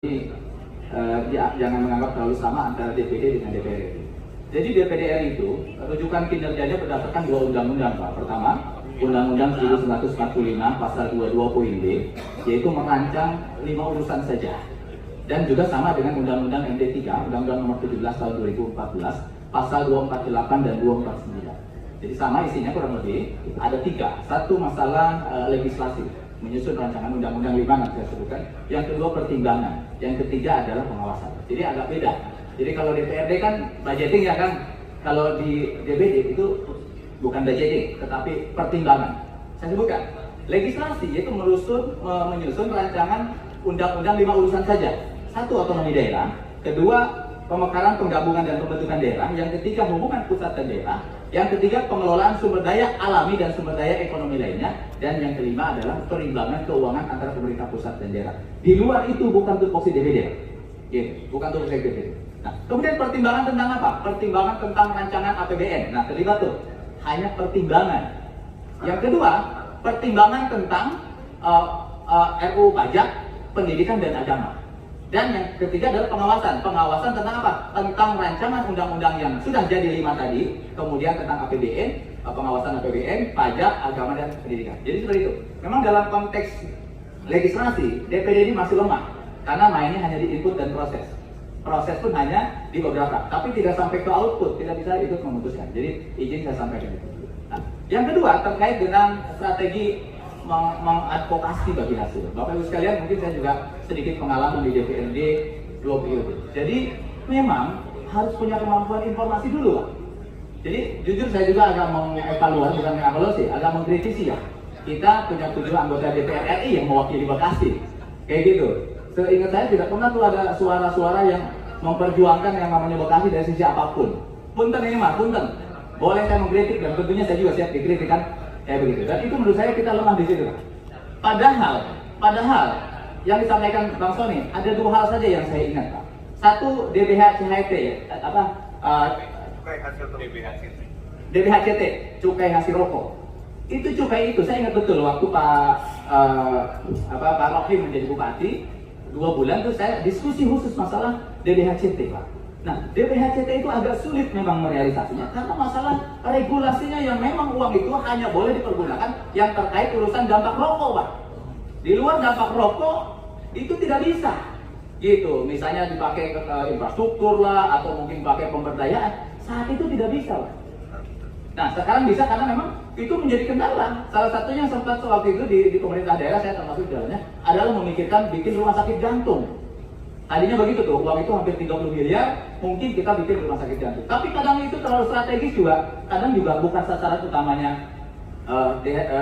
Jangan menganggap terlalu sama antara DPD dengan DPR. Jadi DPD RI itu rujukan kinerjanya berdasarkan dua undang-undang, Pak. Pertama, Undang-Undang 1945 pasal 22 poin B, yaitu merancang 5 urusan saja. Dan juga sama dengan Undang-Undang MD 3, Undang-Undang Nomor 17 Tahun 2014, pasal 248 dan 249. Jadi sama isinya kurang lebih ada 3. Satu masalah legislasi, menyusun rancangan undang-undang 5 nanti saya sebutkan. Yang kedua pertimbangan, yang ketiga adalah pengawasan. Jadi agak beda. Jadi kalau DPRD kan budgeting ya kan, kalau di DPD itu bukan budgeting, tetapi pertimbangan. Saya sebutkan legislasi yaitu menyusun rancangan undang-undang 5 urusan saja. Satu, otonomi daerah. Kedua, pemekaran, penggabungan dan pembentukan daerah. Yang ketiga, hubungan pusat dan daerah. Yang ketiga, pengelolaan sumber daya alami dan sumber daya ekonomi lainnya. Dan yang kelima adalah perimbangan keuangan antara pemerintah pusat dan daerah. Di luar itu bukan tupoksi DPD, bukan tupoksi DPD. Nah, kemudian pertimbangan tentang apa? Pertimbangan tentang rancangan APBN. Nah, terlibat tuh hanya pertimbangan. Yang kedua, pertimbangan tentang RUU pajak, pendidikan dan agama. Dan yang ketiga adalah pengawasan. Pengawasan tentang apa? Tentang rancangan undang-undang yang sudah jadi 5 tadi, kemudian tentang APBN, pengawasan APBN, pajak, agama dan pendidikan. Jadi seperti itu. Memang dalam konteks legislasi, DPD ini masih lemah karena mainnya hanya di input dan proses. Proses pun hanya di beberapa, tapi tidak sampai ke output, tidak bisa ikut memutuskan. Jadi izin saya sampaikan itu. Nah, yang kedua terkait dengan strategi mengadvokasi bagi hasil. Bapak Ibu sekalian, mungkin saya juga sedikit pengalaman di DPRD 2 periode. Jadi memang harus punya kemampuan informasi dulu, Pak. Jadi jujur saya juga agak mengevaluasi, bukan mengevaluasi, agak mengkritisi ya. Kita punya 7 anggota DPR RI yang mewakili Bekasi, kayak gitu. Seingat saya tidak pernah tuh ada suara-suara yang memperjuangkan yang namanya Bekasi dari sisi apapun. Punten ini mah, punten. Boleh saya mengkritik dan tentunya saya juga siap dikritik kan. Begitu. Dan itu menurut saya kita lemah di situ. Padahal yang disampaikan Bang Sony ada 2 hal saja yang saya ingat, Pak. Satu, DBHCT ya, cukai hasil DBHCT, cukai hasil rokok. Itu cukai itu saya ingat betul waktu Pak Rohim menjadi bupati 2 bulan tuh saya diskusi khusus masalah DBHCT, Pak. Nah, DBHCT itu agak sulit memang merealisasinya karena masalah regulasinya yang memang uang itu hanya boleh dipergunakan yang terkait urusan dampak rokok, Pak. Di luar dampak rokok itu tidak bisa. Gitu, misalnya dipakai ke infrastruktur lah atau mungkin pakai pemberdayaan, saat itu tidak bisa, Pak. Nah, sekarang bisa karena memang itu menjadi kendala. Salah satunya sempat waktu itu di pemerintah daerah saya termasuk dalamnya adalah memikirkan bikin rumah sakit jantung. Tadinya begitu tuh, uang itu hampir 30 miliar, mungkin kita bikin rumah sakit jantung. Tapi kadang itu terlalu strategis juga, kadang juga bukan sasaran utamanya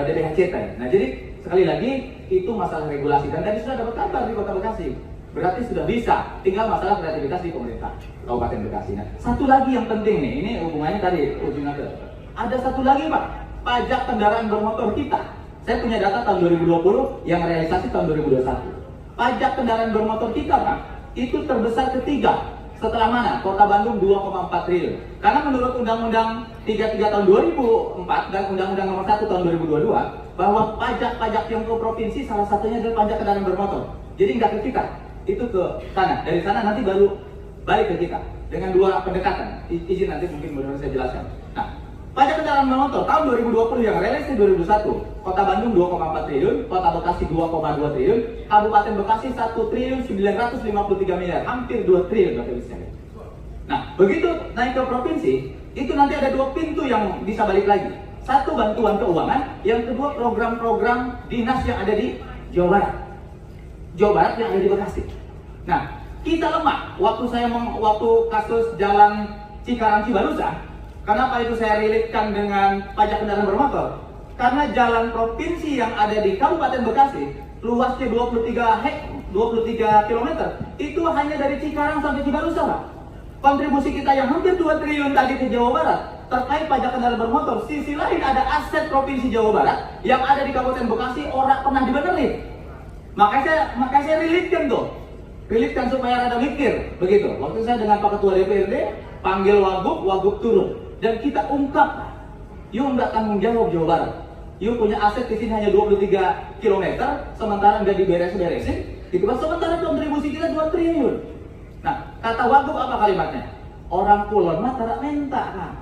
DBHCT. Nah, jadi sekali lagi itu masalah regulasi dan tadi sudah dapat kabar di Kota Bekasi. Berarti sudah bisa, tinggal masalah kreativitas di pemerintah Kabupaten Bekasi. Nah, satu lagi yang penting nih, ini hubungannya tadi ujungnya ke. Ada satu lagi, Pak, pajak kendaraan bermotor kita. Saya punya data tahun 2020 yang realisasi tahun 2021. Pajak kendaraan bermotor kita, Pak, itu terbesar ketiga. Setelah mana? Kota Bandung 2,4 triliun. Karena menurut Undang-Undang 33 tahun 2004 dan Undang-Undang Nomor 1 tahun 2022 bahwa pajak-pajak yang ke provinsi salah satunya adalah pajak kendaraan bermotor. Jadi nggak ke kita, itu ke sana. Dari sana nanti baru balik ke kita dengan 2 pendekatan. Izin nanti mungkin benar saya jelaskan. Nah, pajak kendaraan bermotor tahun 2020 yang realisasi 2021, Kota Bandung 2,4 triliun, Kota Bekasi 2,2 triliun, Kabupaten Bekasi 1 triliun 953 miliar, hampir 2 triliun Bapak Ibu sekalian. Nah, begitu naik ke provinsi, itu nanti ada 2 pintu yang bisa balik lagi. Satu, bantuan keuangan, yang kedua program-program dinas yang ada di Jawa Barat. Jawa Barat yang ada di Bekasi. Nah, kita lemah. Waktu kasus jalan Cikarang Cibalusa, kenapa itu saya relate-kan dengan pajak kendaraan bermotor? Karena jalan provinsi yang ada di Kabupaten Bekasi, luasnya 23 km, itu hanya dari Cikarang sampai Cibalusa, Pak. Kontribusi kita yang hampir 2 triliun tadi ke Jawa Barat, terkait pajak kendaraan bermotor. Sisi lain ada aset Provinsi Jawa Barat yang ada di Kabupaten Bekasi, orang pernah dibenerin. Makanya saya relate-kan tuh. Relate-kan supaya rada mikir, begitu. Waktu saya dengan Pak Ketua DPRD, panggil Wagub turun. Dan kita ungkap, yuk nggak tanggung jawab Jawa Barat. Yuk punya aset di sini hanya 23 km, sementara nggak diberes-beresin. Gitu kan, sementara kontribusi kita 2 triliun. Nah, kata Wagub apa kalimatnya? Orang kulon mah tarak minta kan.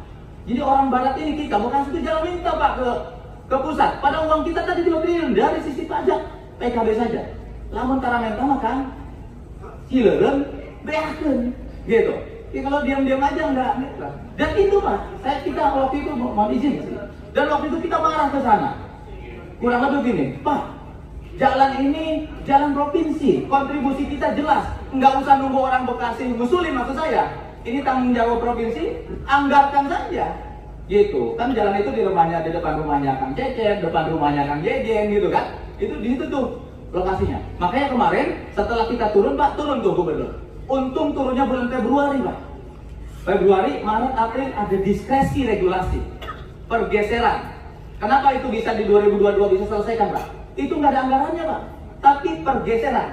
Jadi orang barat ini kita bukan situ jalan minta Pak ke pusat. Pada uang kita tadi 2 triliun dari sisi pajak PKB saja. Lamun tarak minta mah kan cileren beakeun gitu. Ya, kalau diam-diam aja enggak. Dan itu Pak, kita waktu itu mau izin sih. Dan waktu itu kita marah ke sana. Kurang lebih gini, Pak, jalan ini jalan provinsi, kontribusi kita jelas. Nggak usah nunggu orang Bekasi ngusulin, maksud saya. Ini tanggung jawab provinsi, anggarkan saja. Gitu. Kan jalan itu di depan rumahnya Kang Cecep, depan rumahnya Kang Jejen gitu kan. Itu di situ tuh lokasinya. Makanya kemarin setelah kita turun, Pak, turun tuh gubernur. Untung turunnya bulan Februari, Pak. Februari, Maret, April ada diskresi regulasi. Pergeseran. Kenapa itu bisa di 2022 bisa selesaikan, Pak? Itu nggak ada anggarannya, Pak. Tapi pergeseran.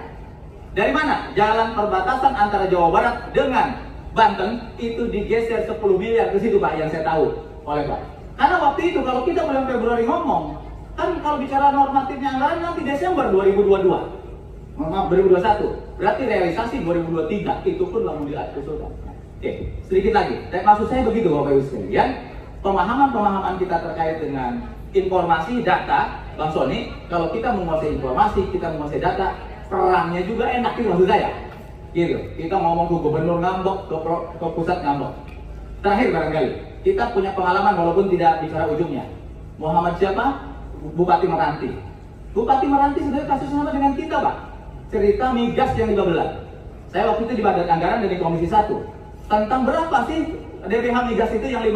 Dari mana? Jalan perbatasan antara Jawa Barat dengan Banten itu digeser 10 miliar ke situ, Pak, yang saya tahu oleh Pak. Karena waktu itu kalau kita bulan Februari ngomong, kan kalau bicara normatifnya anggaran nanti Desember 2022. Maaf, 2021. Berarti realisasi 2023 itu pun langsung diusulkan. Oke, sedikit lagi. Maksud saya begitu, Bapak Ibu sekalian. Pemahaman kita terkait dengan informasi, data, Bang Sony, kalau kita menguasai informasi, kita menguasai data, perangnya juga enak itu maksud saya. Gitu. Kita ngomong ke gubernur ngambek, ke pusat ngambek. Terakhir barangkali, kita punya pengalaman walaupun tidak bicara ujungnya. Muhammad siapa? Bupati Meranti. Bupati Meranti sebenarnya kasus sama dengan kita, Pak. Cerita migas yang di Babelan. Saya waktu itu di Badan Anggaran dan di Komisi 1. Tentang berapa sih DPH migas itu yang